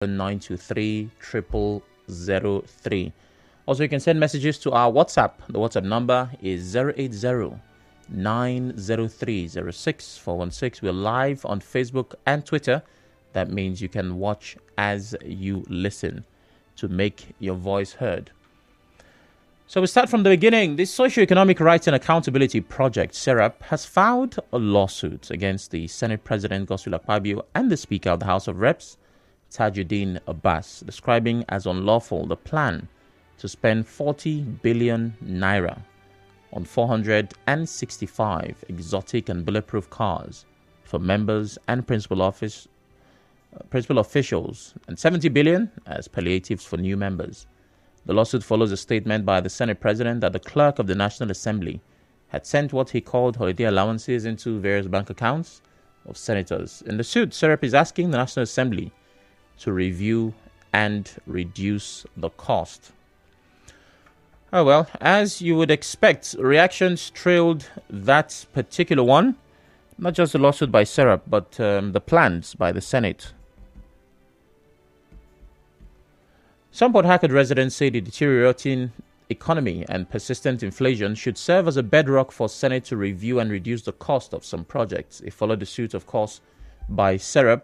923 0003. Also, you can send messages to our WhatsApp. The WhatsApp number is 080 903 06416. We're live on Facebook and Twitter. That means you can watch as you listen to make your voice heard. So we start from the beginning. The Socioeconomic Rights and Accountability Project, SERAP, has filed a lawsuit against the Senate President Godswill Akpabio and the Speaker of the House of Reps, Tajuddin Abbas, describing as unlawful the plan to spend 40 billion naira on 465 exotic and bulletproof cars for members and principal officials, and 70 billion as palliatives for new members. The lawsuit follows a statement by the Senate President that the clerk of the National Assembly had sent what he called holiday allowances into various bank accounts of senators. In the suit, SERAP is asking the National Assembly to review and reduce the cost. Oh well, as you would expect, reactions trailed that particular one. Not just the lawsuit by SERAP, but the plans by the Senate. Some Port Harcourt residents say the deteriorating economy and persistent inflation should serve as a bedrock for Senate to review and reduce the cost of some projects. It followed the suit, of course, by SERAP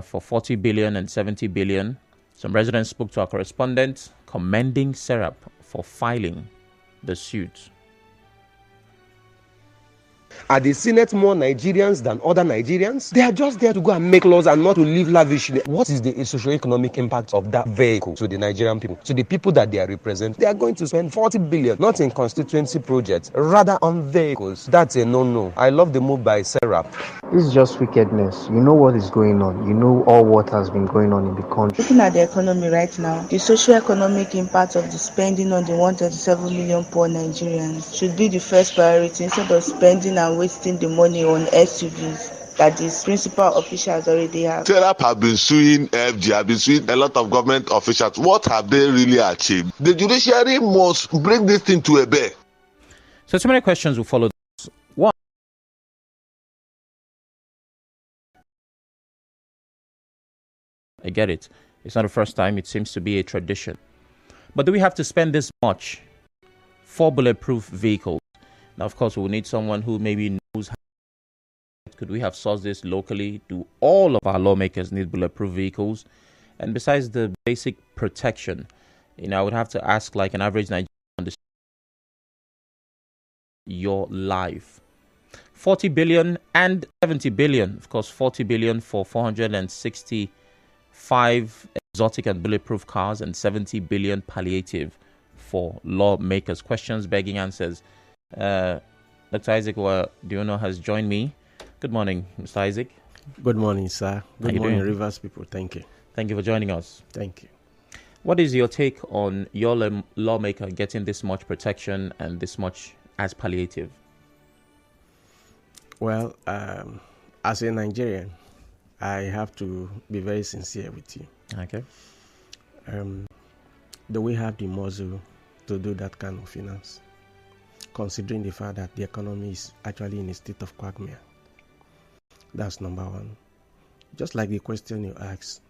for 40 billion and 70 billion. Some residents spoke to our correspondent commending SERAP for filing the suit. Are the Senate more Nigerians than other Nigerians? They are just there to go and make laws and not to live lavishly. What is the socio-economic impact of that vehicle to the Nigerian people, to the people that they are representing? They are going to spend 40 billion, not in constituency projects, rather on vehicles. That's a no-no. I love the move by SERAP. This is just wickedness. You know what is going on. You know all what has been going on in the country. Looking at the economy right now, the socio-economic impact of the spending on the 137 million poor Nigerians should be the first priority instead of spending and wasting the money on SUVs that the principal officials already have. SERAP have been suing FG, have been suing a lot of government officials. What have they really achieved? The judiciary must bring this thing to a bear. So many questions will follow this. One, I get it. It's not the first time. It seems to be a tradition. But do we have to spend this much for bulletproof vehicles? Now, of course, we will need someone who maybe knows how. Could we have sourced this locally? Do all of our lawmakers need bulletproof vehicles? And besides the basic protection, I would have to ask like an average Nigerian your life. 40 billion and 70 billion. Of course, 40 billion for 465 exotic and bulletproof cars and 70 billion palliative for lawmakers. Questions begging answers. Dr. Isaac Uwadiunor has joined me. Good morning, Mr. Isaac. Good morning, sir. Good morning, Rivers people. Thank you. Thank you for joining us. Thank you. What is your take on your lawmaker getting this much protection and this much as palliative? Well, as a Nigerian, I have to be very sincere with you. Okay. Do we have the muscle to do that kind of finance, considering the fact that the economy is actually in a state of quagmire? That's number one. Just like the question you asked,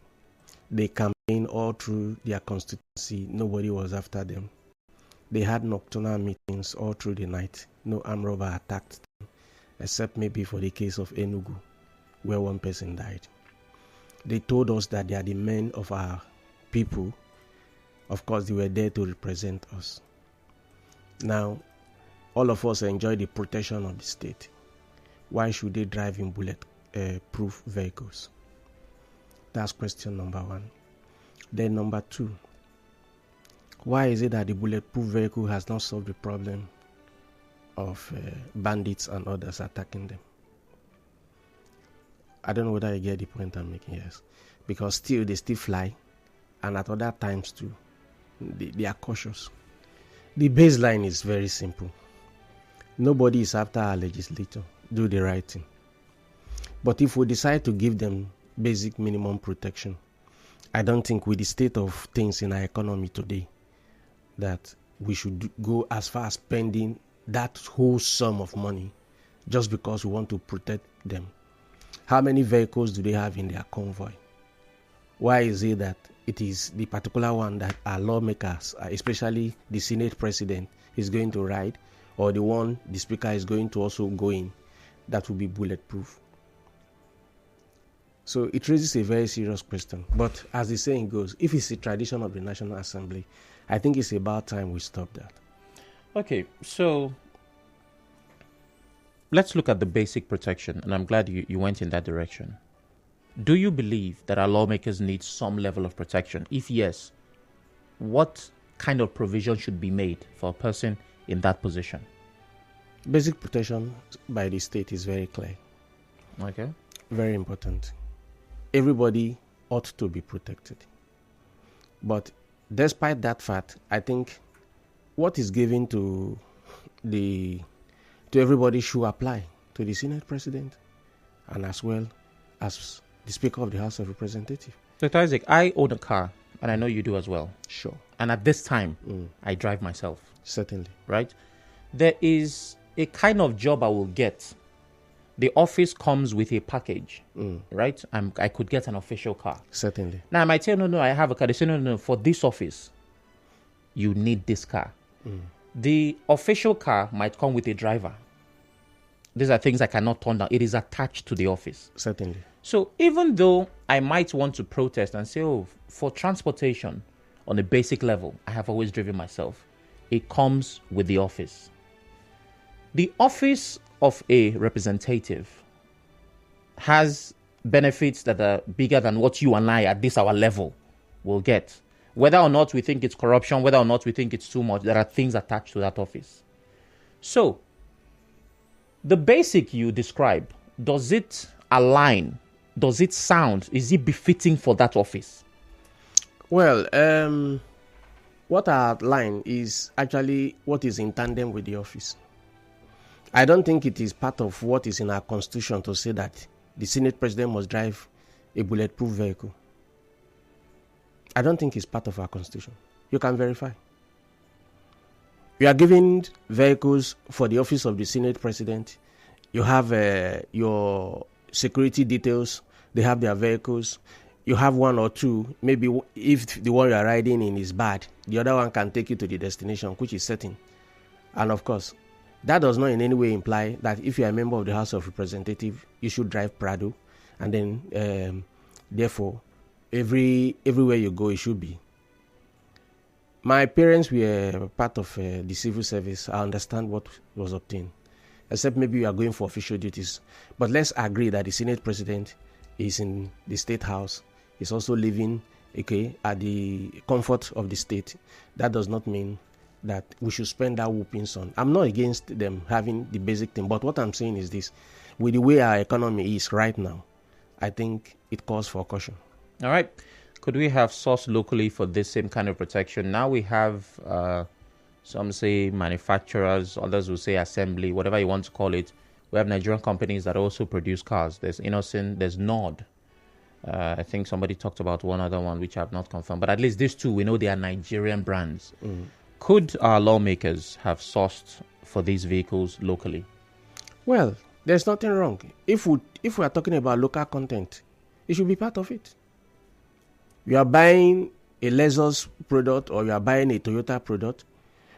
they campaigned all through their constituency. Nobody was after them. They had nocturnal meetings all through the night. No armed robber attacked them, except maybe for the case of Enugu, where one person died. They told us that they are the men of our people. Of course, they were there to represent us. Now, all of us enjoy the protection of the state. Why should they drive in bulletproof vehicles? That's question number one. Then number two, why is it that the bulletproof vehicle has not solved the problem of bandits and others attacking them? I don't know whether you get the point I'm making. Yes, because they still fly, and at other times too, they are cautious. The baseline is very simple. Nobody is after our legislator. Do the right thing. But if we decide to give them basic minimum protection, I don't think with the state of things in our economy today that we should go as far as spending that whole sum of money just because we want to protect them. How many vehicles do they have in their convoy? Why is it that it is the particular one that our lawmakers, especially the Senate president, is going to ride, or the one the speaker is going to also go in, that will be bulletproof? So it raises a very serious question. But as the saying goes, if it's a tradition of the National Assembly, I think it's about time we stop that. Okay, so let's look at the basic protection, and I'm glad you went in that direction. Do you believe that our lawmakers need some level of protection? If yes, what kind of provision should be made for a person in that position? Basic protection by the state is very clear. Okay. Very important. Everybody ought to be protected. But despite that fact, I think what is given to everybody should apply to the Senate president and as well as the Speaker of the House of Representatives. Dr. Isaac, I own a car, and I know you do as well. Sure. And at this time, I drive myself. Certainly. Right? There is a kind of job I will get. The office comes with a package, right? I could get an official car. Certainly. Now, I might say, no, I have a car. They say, no, for this office, you need this car. The official car might come with a driver. These are things I cannot turn down. It is attached to the office. Certainly. So even though I might want to protest and say, for transportation on a basic level, I have always driven myself, it comes with the office. The office of a representative has benefits that are bigger than what you and I at this our level will get. Whether or not we think it's corruption, whether or not we think it's too much, there are things attached to that office. So, the basic you describe, does it align? Does it sound? Is it befitting for that office? Well, what I outline is actually what is in tandem with the office. I don't think it is part of what is in our constitution to say that the Senate president must drive a bulletproof vehicle. I don't think it's part of our constitution. You can verify. You are giving vehicles for the office of the Senate president. You have your security details. They have their vehicles. You have one or two. Maybe if the one you are riding in is bad, the other one can take you to the destination, which is certain. And of course, that does not in any way imply that if you are a member of the House of Representatives, you should drive Prado. And then, therefore, everywhere you go, it should be. My parents were part of the civil service. I understand what was obtained, except maybe you are going for official duties. But let's agree that the Senate president is in the State House. He's also living at the comfort of the state. That does not mean that we should spend our whoopings on. I'm not against them having the basic thing, but what I'm saying is this. With the way our economy is right now, I think it calls for caution. All right. Could we have sourced locally for this same kind of protection? Now we have, some say manufacturers, others will say assembly, whatever you want to call it. We have Nigerian companies that also produce cars. There's Innocent, there's Nord. I think somebody talked about one other one, which I have not confirmed. But at least these two, we know they are Nigerian brands. Could our lawmakers have sourced for these vehicles locally? Well, there's nothing wrong. If we are talking about local content, it should be part of it. You are buying a Lexus product or you are buying a Toyota product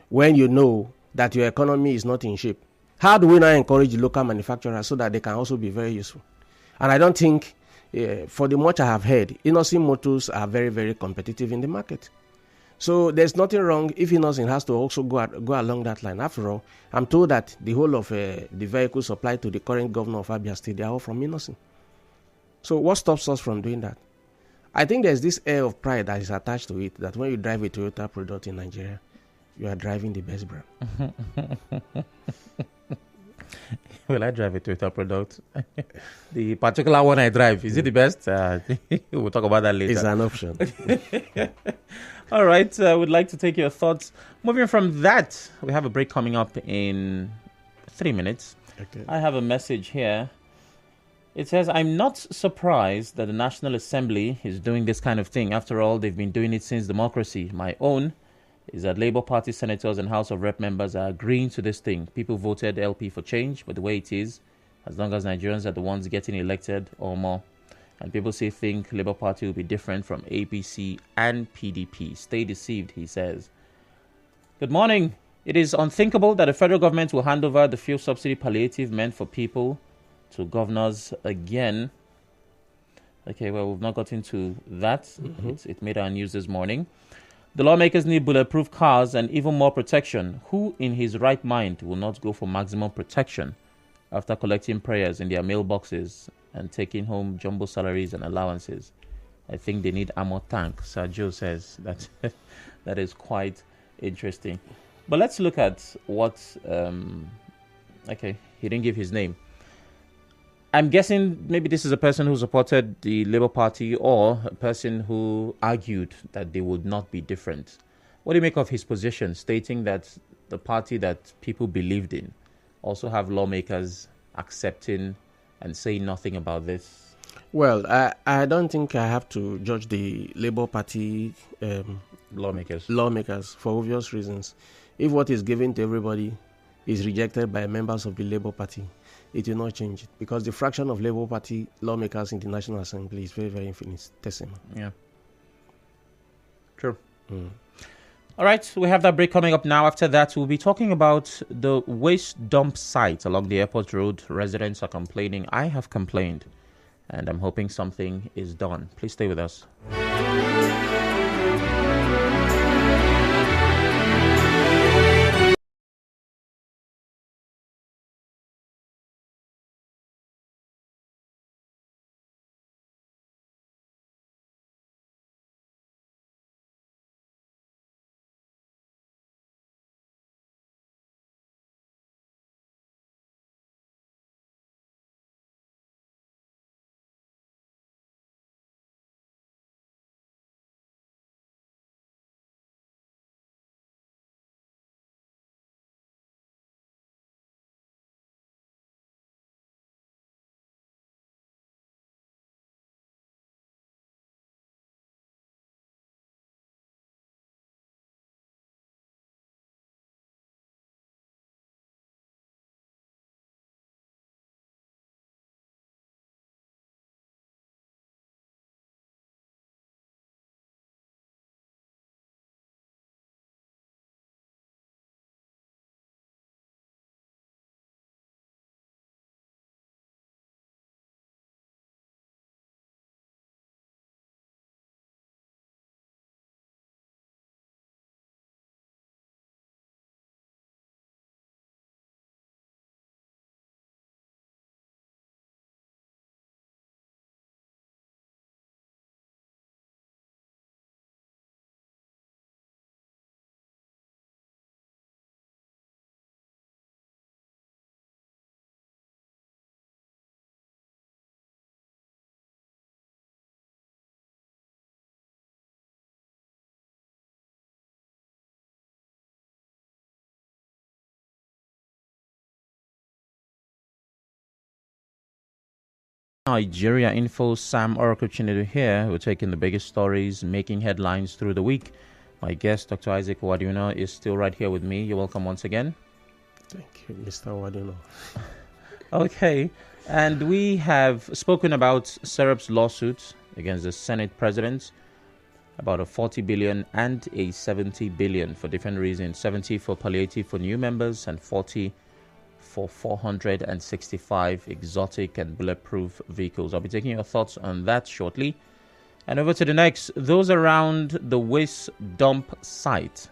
when you know that your economy is not in shape. How do we now encourage local manufacturers so that they can also be very useful? And I don't think, for the much I have heard, Innocent Motors are very, very competitive in the market. So there's nothing wrong if Innocent has to also go along that line. After all, I'm told that the whole of the vehicles supplied to the current governor of Abia State, they are all from Innocent. So what stops us from doing that? I think there's this air of pride that is attached to it, that when you drive a Toyota product in Nigeria, you are driving the best brand. Will I drive a Toyota product? The particular one I drive, is it the best? We'll talk about that later. It's an option. All right, we'd like to take your thoughts. Moving from that, we have a break coming up in 3 minutes. Okay. I have a message here. It says, I'm not surprised that the National Assembly is doing this kind of thing. After all, they've been doing it since democracy. My own is that Labour Party senators and House of Rep members are agreeing to this thing. People voted LP for change, but the way it is, as long as Nigerians are the ones getting elected or more, And people think Labour Party will be different from APC and PDP. Stay deceived, he says. Good morning. It is unthinkable that the federal government will hand over the fuel subsidy palliative meant for people to governors again. Okay, well, we've not got into that. It made our news this morning. The lawmakers need bulletproof cars and even more protection. Who in his right mind will not go for maximum protection after collecting prayers in their mailboxes and taking home jumbo salaries and allowances? I think they need armor tank. Sir Joe says that that is quite interesting. But let's look at what... okay, he didn't give his name. I'm guessing maybe this is a person who supported the Labour Party or a person who argued that they would not be different. What do you make of his position, stating that the party that people believed in also have lawmakers accepting and saying nothing about this? Well, I don't think I have to judge the Labour Party lawmakers for obvious reasons. If what is given to everybody is rejected by members of the Labour Party, it will not change it, because the fraction of Labour Party lawmakers in the National Assembly is very, very infinitesimal. Yeah. True. All right, we have that break coming up now. After that, we'll be talking about the waste dump site along the airport road. Residents are complaining. I have complained, and I'm hoping something is done. Please stay with us. Nigeria Info, Sam Oracle Chinedu here. We're taking the biggest stories making headlines through the week. My guest, Dr. Isaac Uwadiunor, is still right here with me. You're welcome once again. Thank you, Mr. Uwadiunor. Okay, and we have spoken about SEREP's lawsuit against the Senate President, about a 40 billion and a 70 billion for different reasons. 70 for palliative for new members and 40 for 465 exotic and bulletproof vehicles. I'll be taking your thoughts on that shortly. And over to the next. Those around the waste dump site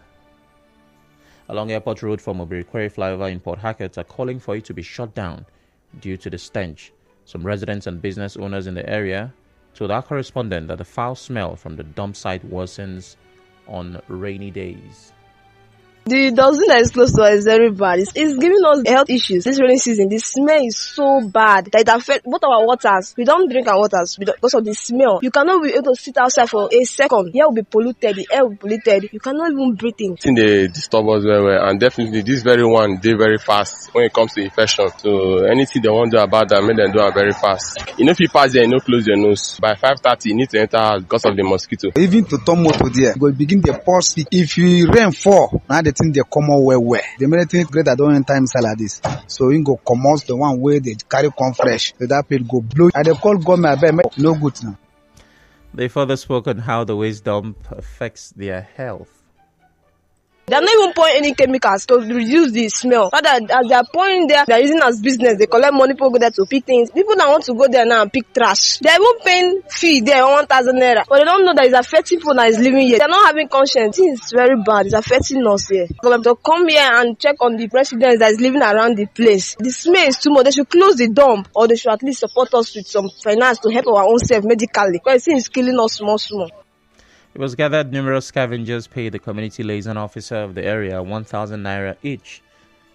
along Airport Road from Obirikwere flyover in Port Harcourt are calling for it to be shut down due to the stench. Some residents and business owners in the area told our correspondent that the foul smell from the dump site worsens on rainy days. The dustbin that is close to us is very bad. It's giving us health issues. This rainy season, the smell is so bad that it affects both our waters. We don't drink our waters because of the smell. You cannot be able to sit outside for a second. The air will be polluted. The air will be polluted. You cannot even breathe in. They disturb us very well, and definitely this very one, they very fast when it comes to infection. So anything they want to do about that, make them do it very fast. You know, if you pass there, you know, close your nose. By 5:30, you need to enter house because of the mosquito. Even to turn motor there, go begin the pulse. If you rain fall, now the thing they come out well. The many things great that don't enter inside like this. So you go come out the one way they carry come fresh. So that people go blow. And they call government no good now. They further spoke on how the waste dump affects their health. They're not even pouring any chemicals to reduce the smell. Rather, as they're pouring there, they're using as business. They collect money, people go there to pick things. People that want to go there now and pick trash, they're even paying fee there, 1,000 naira. But they don't know that it's affecting people that is living here. They're not having conscience. It's very bad. It's affecting us here. For them to come here and check on the president that is living around the place. The smell is too much. They should close the dump, or they should at least support us with some finance to help our own self medically. Because it's killing us small. It was gathered numerous scavengers paid the community liaison officer of the area 1,000 naira each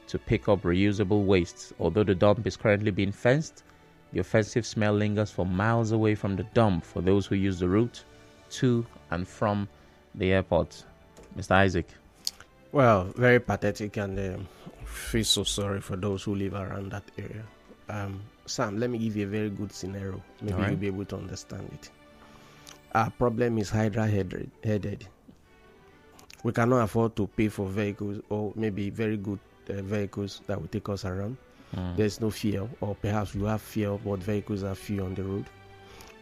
to pick up reusable waste. Although the dump is currently being fenced, the offensive smell lingers for miles away from the dump for those who use the route to and from the airport. Mr. Isaac. Well, very pathetic, and feel so sorry for those who live around that area. Sam, let me give you a very good scenario. Maybe you'll be able to understand it. Our problem is hydra-headed. We cannot afford to pay for vehicles, or maybe very good vehicles that will take us around. There's no fuel, or perhaps you have fuel, but vehicles are few on the road.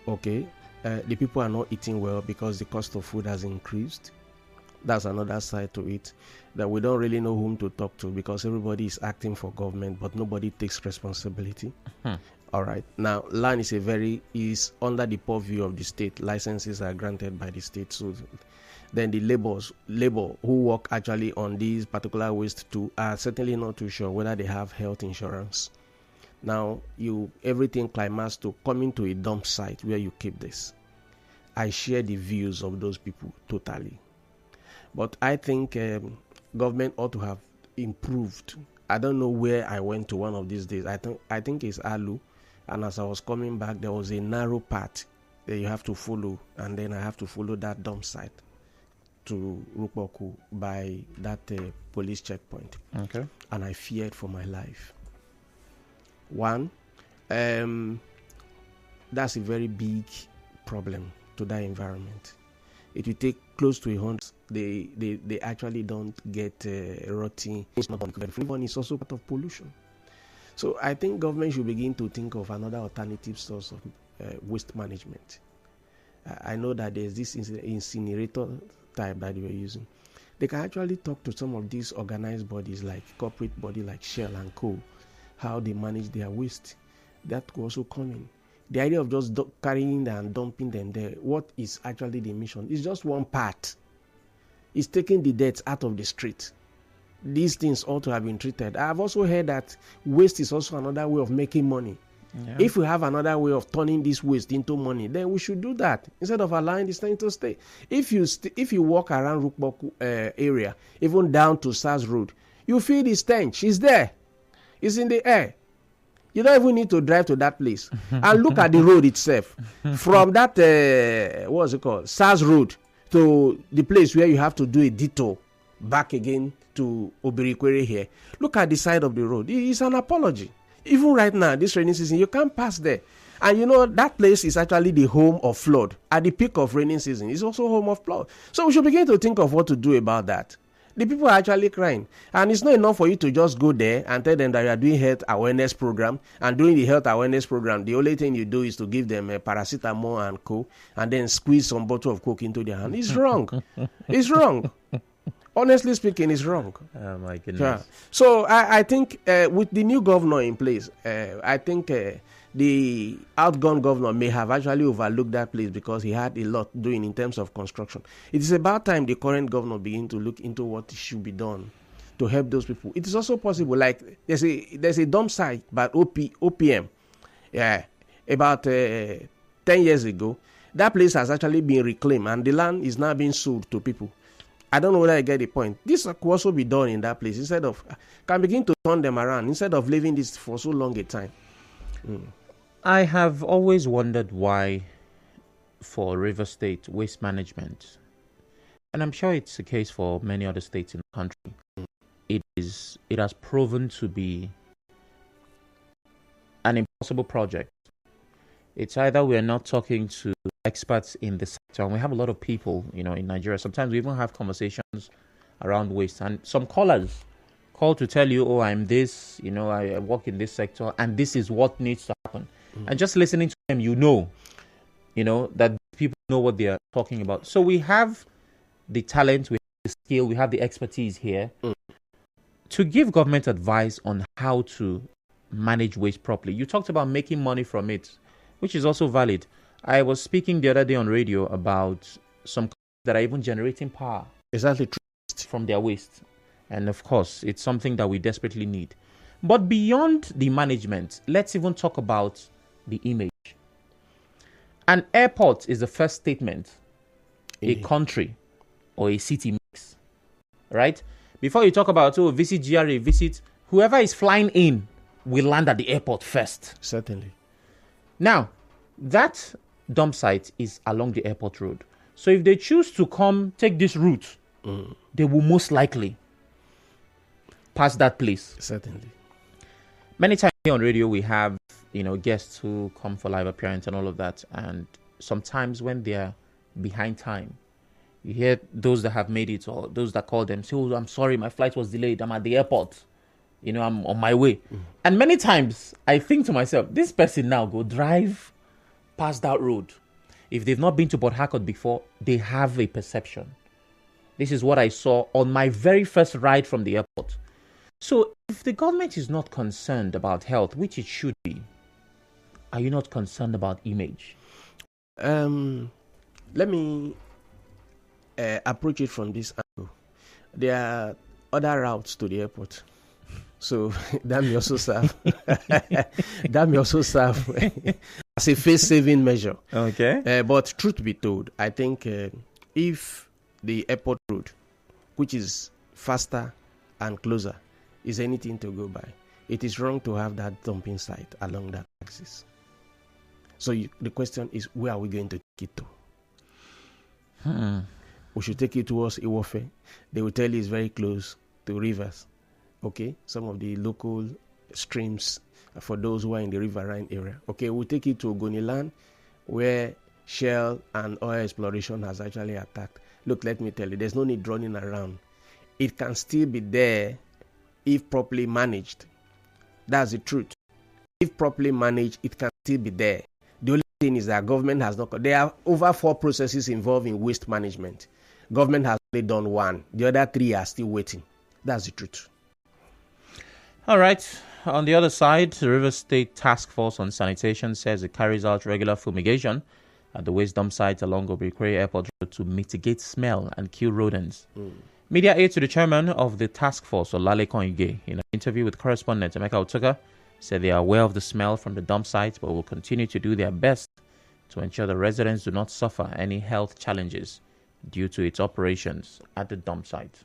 Okay, the people are not eating well because the cost of food has increased. That's another side to it, that we don't really know whom to talk to because everybody is acting for government, but nobody takes responsibility. All right. Now, land is under the purview of the state. Licenses are granted by the state. So then the labor who work actually on these particular waste too are certainly not too sure whether they have health insurance. Now, everything climax to coming to a dump site where you keep this. I share the views of those people totally. But I think government ought to have improved. I don't know where I went to one of these days. I think it's Alu. And as I was coming back, there was a narrow path that you have to follow. And then I have to follow that dump site to Rukboku by that police checkpoint. Okay. And I feared for my life. One, that's a very big problem to that environment. It will take close to 100. They actually don't get rotting. It's not one. It's also part of pollution. So I think government should begin to think of another alternative source of waste management. I know that there's this incinerator type that we're using. They can actually talk to some of these organized bodies like corporate body like Shell and Co. How they manage their waste. That could also come in. The idea of just carrying them and dumping them there, what is actually the mission? It's just one part. It's taking the dirt out of the street. These things ought to have been treated. I've also heard that waste is also another way of making money. Yeah. If we have another way of turning this waste into money, then we should do that instead of allowing this thing to stay. If you walk around Rukboku area, even down to SARS Road, you feel the stench. It's there. It's in the air. You don't even need to drive to that place. And look at the road itself. From that, what's it called? SARS Road to the place where you have to do a detour back again to Obirikwere here. Look at the side of the road. It's an apology. Even right now, this rainy season, you can't pass there. And you know, that place is actually the home of flood. At the peak of rainy season, it's also home of flood. So we should begin to think of what to do about that. The people are actually crying. And it's not enough for you to just go there and tell them that you are doing health awareness program. And during the health awareness program, the only thing you do is to give them a paracetamol and Coke and then squeeze some bottle of Coke into their hand. It's wrong. It's wrong. Honestly speaking, it's wrong. Oh, my goodness. Yeah. So I think with the new governor in place, I think the outgone governor may have actually overlooked that place because he had a lot doing in terms of construction. It is about time the current governor begin to look into what should be done to help those people. It is also possible, like there's a dump site by OPM, about 10 years ago. That place has actually been reclaimed and the land is now being sold to people. I don't know whether I get the point. This could also be done in that place instead of can begin to turn them around instead of leaving this for so long a time. I have always wondered why, for River State waste management, and I'm sure it's the case for many other states in the country, it has proven to be an impossible project. It's either we are not talking to experts in the sector, and we have a lot of people, in Nigeria. Sometimes we even have conversations around waste. And some callers call to tell you, oh, I'm this, I work in this sector, and this is what needs to happen. And just listening to them, that people know what they are talking about. So we have the talent, we have the skill, we have the expertise here to give government advice on how to manage waste properly. You talked about making money from it, which is also valid. I was speaking the other day on radio about some companies that are even generating power. Exactly. From their waste. And of course, it's something that we desperately need. But beyond the management, let's even talk about the image. An airport is the first statement a country or a city makes, right? Before you talk about, visit GRA, visit, whoever is flying in will land at the airport first. Certainly. Now, that dump site is along the airport road. So if they choose to come take this route, they will most likely pass that place. Certainly. Many times here on radio, we have, guests who come for live appearance and all of that. And sometimes when they're behind time, you hear those that have made it or those that call them say, oh, I'm sorry, my flight was delayed. I'm at the airport. I'm on my way. And many times I think to myself, this person now go drive past that road. If they've not been to Port Harcourt before, they have a perception. This is what I saw on my very first ride from the airport. So if the government is not concerned about health, which it should be, are you not concerned about image? Let me approach it from this angle. There are other routes to the airport. So that may also serve. That may also serve as a face-saving measure. Okay. But truth be told, I think if the airport road, which is faster and closer, is anything to go by, it is wrong to have that dumping site along that axis. So the question is, where are we going to take it to? We should take it towards Iwofe. They will tell you it's very close to rivers. Okay, some of the local streams for those who are in the riverine area. Okay, we'll take it to Ogoniland, where shell and oil exploration has actually attacked. Look, let me tell you, there's no need running around. It can still be there if properly managed. That's the truth. If properly managed, it can still be there. The only thing is that government has not. There are over 4 processes involved in waste management. Government has only done 1. The other 3 are still waiting. That's the truth. All right. On the other side, the Rivers State Task Force on Sanitation says it carries out regular fumigation at the waste dump sites along Obirikwe Airport Road to mitigate smell and kill rodents. Media aide to the chairman of the task force, Olale Konyige, in an interview with correspondent Emeka Otuka, said they are aware of the smell from the dump sites but will continue to do their best to ensure the residents do not suffer any health challenges due to its operations at the dump site.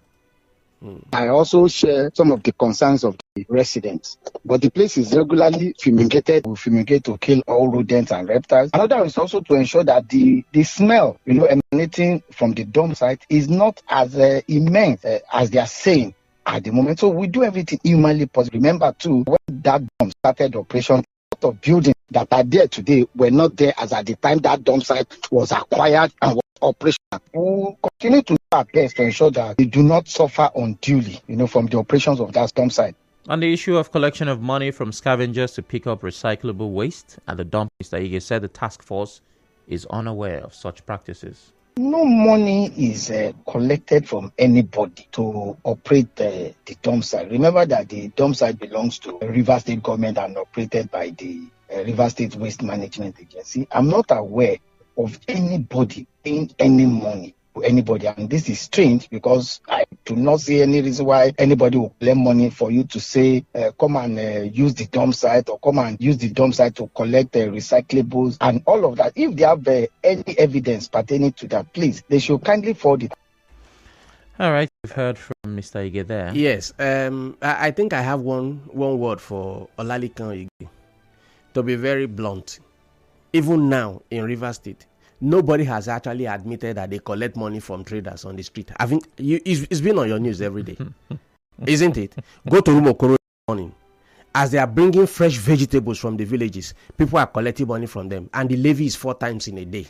I also share some of the concerns of the residents, but the place is regularly fumigated. We fumigate to kill all rodents and reptiles. Another is also to ensure that the smell, emanating from the dump site is not as immense as they are saying at the moment. So we do everything humanly possible. Remember too, when that dump started operation, a lot of buildings that are there today were not there as at the time that dump site was acquired and was operational. We will continue to do our best to ensure that we do not suffer unduly, from the operations of that dump site. On the issue of collection of money from scavengers to pick up recyclable waste at the dump, Mr. Ige said the task force is unaware of such practices. No money is collected from anybody to operate the dump site. Remember that the dump site belongs to the River State government and operated by the River State Waste Management Agency. I'm not aware of anybody paying any money to anybody, and this is strange because I do not see any reason why anybody will collect money for you to say come and use the dump site, or come and use the dump site to collect recyclables and all of that. If they have any evidence pertaining to that, please, they should kindly forward it. All right, we've heard from Mr. Ige there. Yes, I think I have one word for Olalekan Ige. To be very blunt, even now in River State, nobody has actually admitted that they collect money from traders on the street. I think it's been on your news every day, isn't it? Go to Rumokoro in the morning. As they are bringing fresh vegetables from the villages, people are collecting money from them, and the levy is 4 times in a day.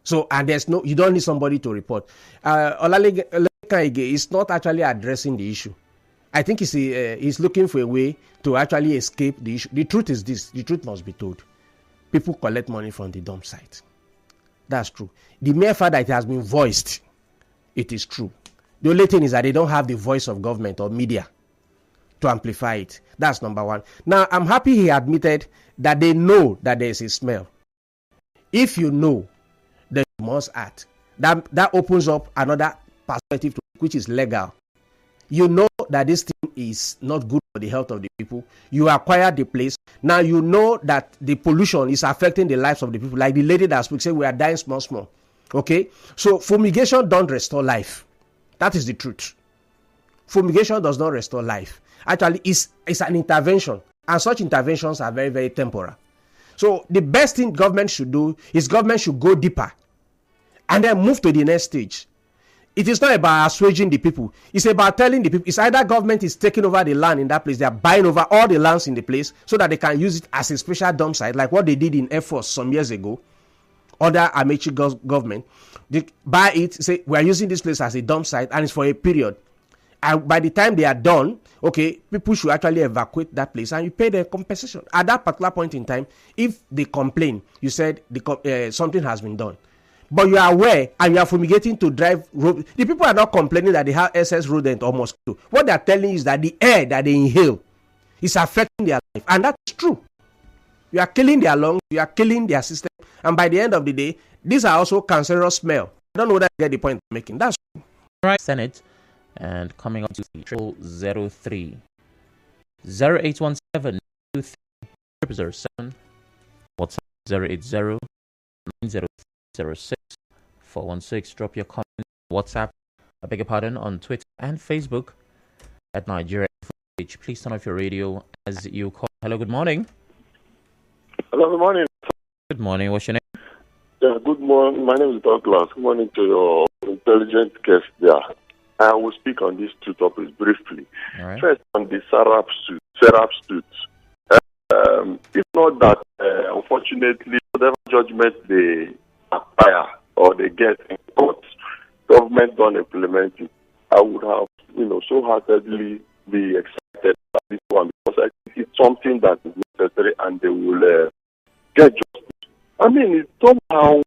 So, and you don't need somebody to report. Olaleke is not actually addressing the issue. I think he's looking for a way to actually escape the issue. The truth is this: the truth must be told. People collect money from the dump site. That's true. The mere fact that it has been voiced, it is true. The only thing is that they don't have the voice of government or media to amplify it. That's number one. Now, I'm happy he admitted that they know that there is a smell. If you know, then you must act. That opens up another perspective which is legal. You know that this thing is not good for the health of the people. You acquired the place. Now you know that the pollution is affecting the lives of the people. Like the lady that spoke said, we are dying small. Okay? So fumigation don't restore life. That is the truth. Fumigation does not restore life. Actually, it's an intervention. And such interventions are very, very temporal. So the best thing government should do is government should go deeper and then move to the next stage. It is not about assuaging the people. It's about telling the people. It's either government is taking over the land in that place. They are buying over all the lands in the place so that they can use it as a special dump site, like what they did in Air Force some years ago. Other Amechi government, they buy it, say, we are using this place as a dump site, and it's for a period. And by the time they are done, okay, people should actually evacuate that place and you pay the compensation. At that particular point in time, if they complain, you said something has been done. But you are aware and you are fumigating to drive road. The people are not complaining that they have excess rodent or mosquito. What they are telling you is that the air that they inhale is affecting their life. And that's true. You are killing their lungs, you are killing their system. And by the end of the day, these are also cancerous smell. I don't know whether you get the point I'm making. That's true. All right, Senate. And coming up to 0003 0817 007 WhatsApp 080 9006 416. Drop your comment WhatsApp, I beg your pardon, on Twitter and Facebook at Nigeria. Please turn off your radio as you call. Hello, good morning. Hello, good morning. Good morning. What's your name? Yeah, good morning. My name is Douglas. Good morning to your intelligent guest there. I will speak on these two topics briefly. All right. First, on the Serap suit. If not that, unfortunately, whatever judgment they acquire or they get in court, government don't implement it. I would have, so heartedly be excited about this one because I think it's something that is necessary and they will get justice. I mean, it's somehow.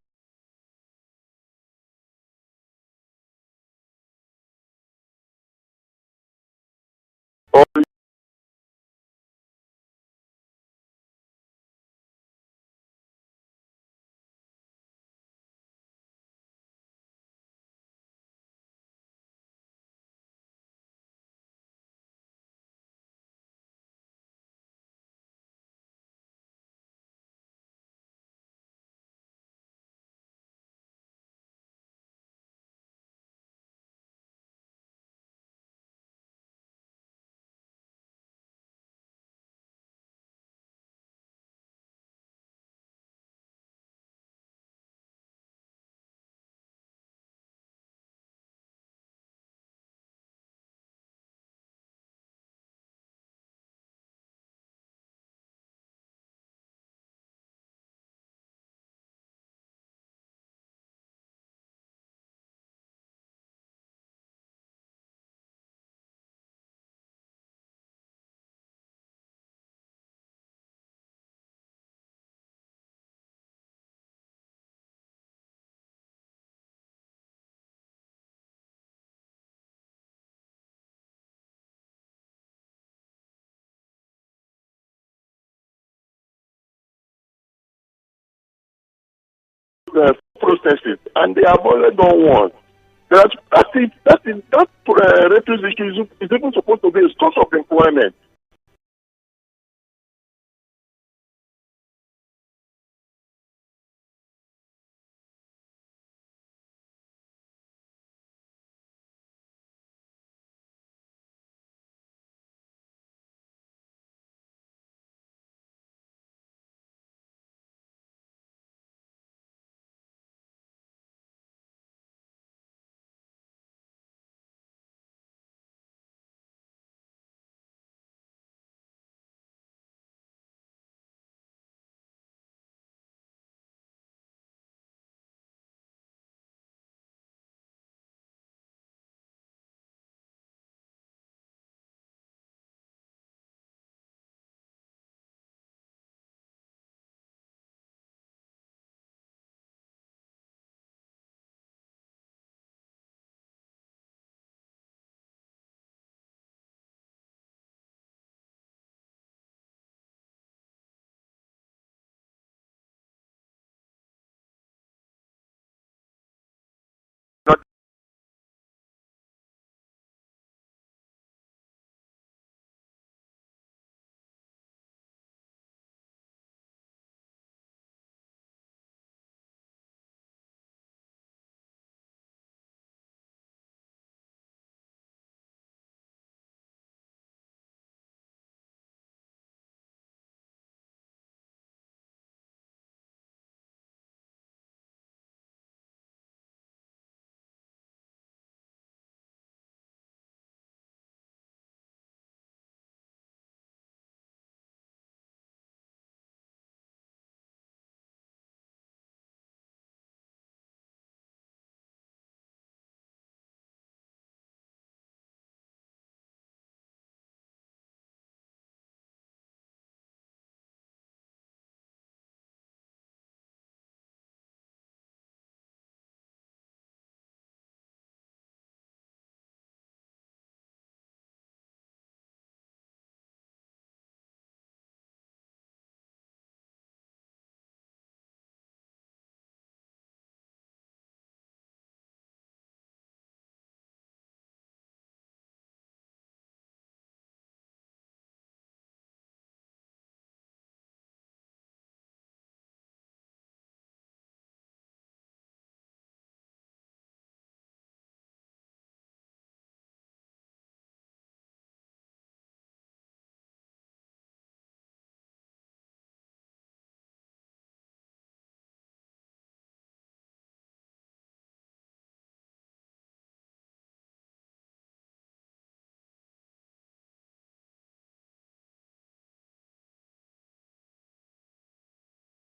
Protested, and they have already done one. That refuse issue is even supposed to be a source of employment.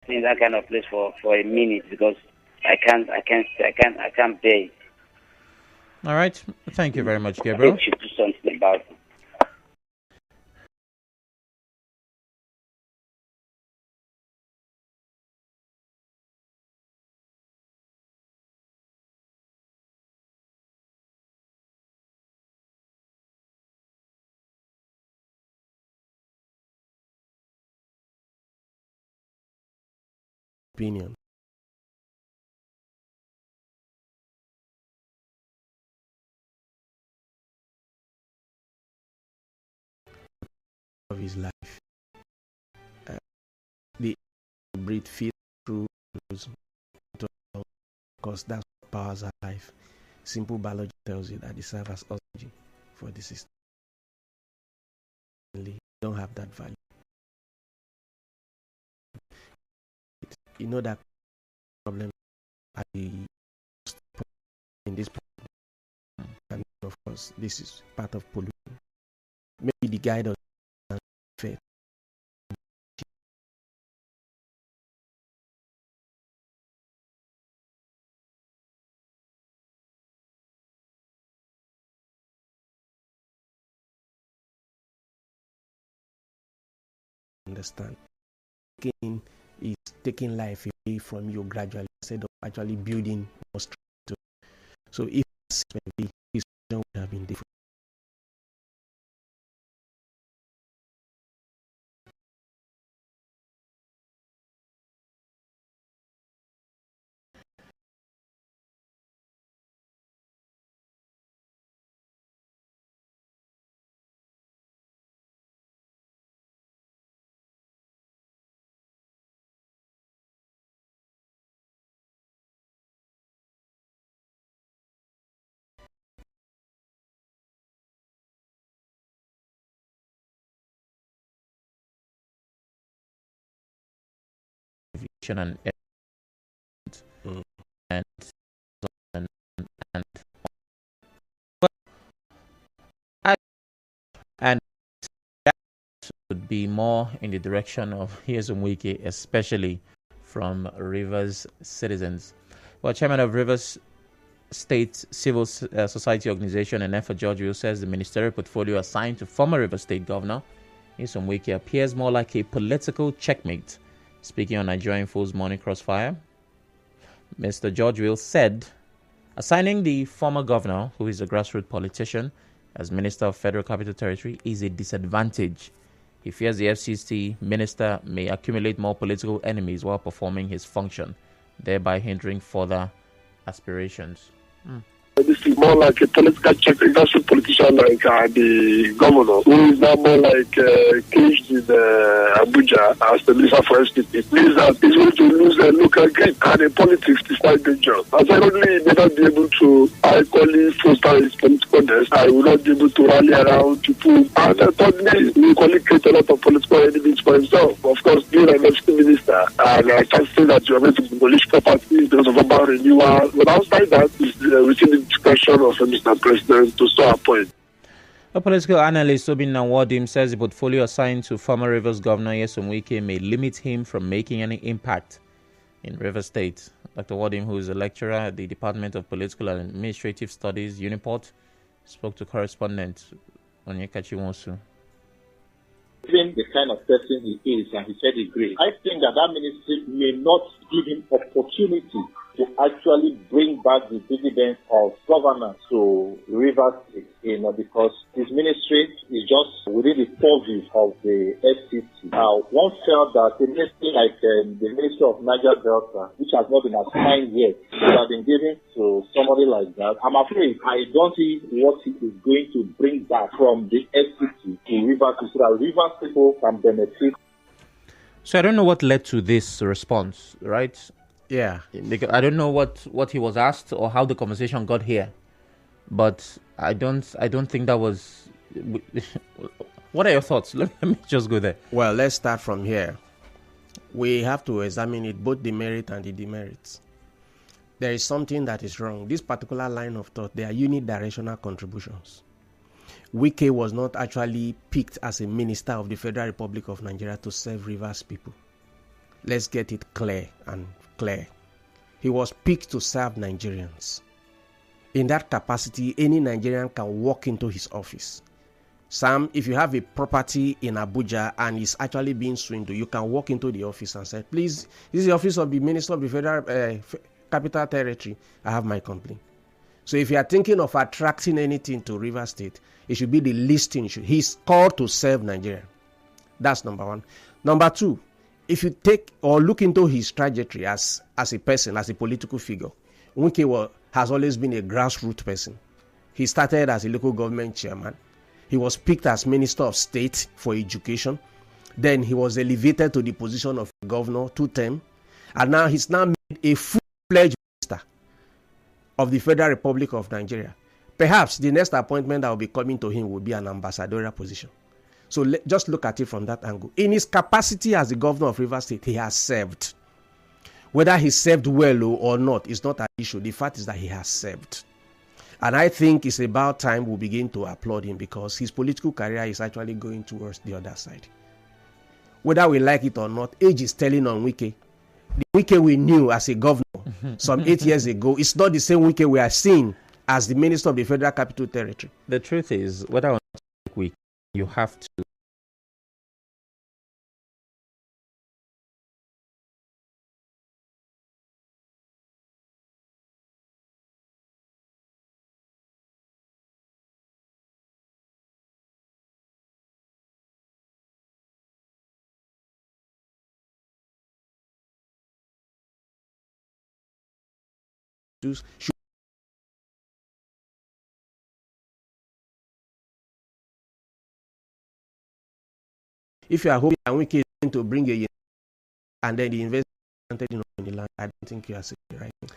in that kind of place for a minute because I can't bear it. All right. Thank you very much, I Gabriel. think we should do something about it. Opinion. Of his life. The breathe feel through because that's what powers our life. Simple biology tells you that they serve as oxygen for the system. They don't have that value. You know that problem at the in this problem, and of course this is part of pollution. Maybe the guy doesn't fit. Understand? Is taking life away from you gradually instead of actually building more strength. So if maybe his would have been different. And and and and that would be more in the direction of Nyesom Wike, especially from Rivers citizens. Well, Chairman of Rivers State Civil Society Organization and Effort George Will says the ministerial portfolio assigned to former Rivers State Governor Nyesom Wike appears more like a political checkmate. Speaking on Nigerian Fool's Morning Crossfire, Mr. George Will said assigning the former governor, who is a grassroots politician, as Minister of Federal Capital Territory is a disadvantage. He fears the FCT minister may accumulate more political enemies while performing his function, thereby hindering further aspirations. This is more like a political check, a grassroots politician like the governor, who is now more like caged in Abuja as the minister for SPP. It means that he's going to lose a local grip, and in politics is quite dangerous. And secondly, he may not be able to equally foster his political desk. I will not be able to rally around people. And thirdly, he will equally create a lot of political enemies for himself. Of course, being an FCT minister, and I can't say that you are going to demolish property because of urban renewal. But outside that, is within the discretion of Mr. President to so appoint. A political analyst, Uwadiunor, says the portfolio assigned to former Rivers Governor Nyesom Wike may limit him from making any impact in Rivers State. Dr. Uwadiunor, who is a lecturer at the Department of Political and Administrative Studies, Uniport, spoke to correspondent Onyekachi Wonsu. Even the kind of person he is, and he said he agrees, I think that ministry may not give him opportunity to actually bring back the dividends of governance to Rivers State, because his ministry is just within the purview of the FCT. Now, one felt that a ministry like the Ministry of Niger Delta, which has not been assigned yet, should have been given to somebody like that. I'm afraid I don't see what he is going to bring back from the FCT to Rivers State so that Rivers people can benefit. So I don't know what led to this response, right? Yeah. I don't know what he was asked or how the conversation got here, but I don't think that was. What are your thoughts? Let me just go there. Well, let's start from here. We have to examine it, both the merit and the demerits. There is something that is wrong. This particular line of thought, they are unidirectional contributions. Wike was not actually picked as a minister of the Federal Republic of Nigeria to serve Rivers people. Let's get it clear and clear. He was picked to serve Nigerians. In that capacity, any Nigerian can walk into his office. Sam, if you have a property in Abuja and it's actually being swindled, you can walk into the office and say, please, this is the office of the Minister of the Federal Capital Territory. I have my complaint. So if you are thinking of attracting anything to Rivers State, it should be the listing. He's called to serve Nigeria. That's number one. Number two, if you take or look into his trajectory as a person, as a political figure, Wike has always been a grassroots person. He started as a local government chairman. He was picked as Minister of State for Education. Then he was elevated to the position of governor 2 terms. And now he's made a full-fledged minister of the Federal Republic of Nigeria. Perhaps the next appointment that will be coming to him will be an ambassadorial position. So just look at it from that angle. In his capacity as the governor of Rivers State, he has served. Whether he served well or not is not an issue. The fact is that he has served. And I think it's about time we begin to applaud him because his political career is actually going towards the other side. Whether we like it or not, age is telling on Wike. The Wike we knew as a governor some 8 years ago, it's not the same Wike we are seeing as the Minister of the Federal Capital Territory. The truth is, whether or not Wike, you have to if you are hoping that Wike is going to bring a and then the investment in the land, I don't think you are saying the right thing.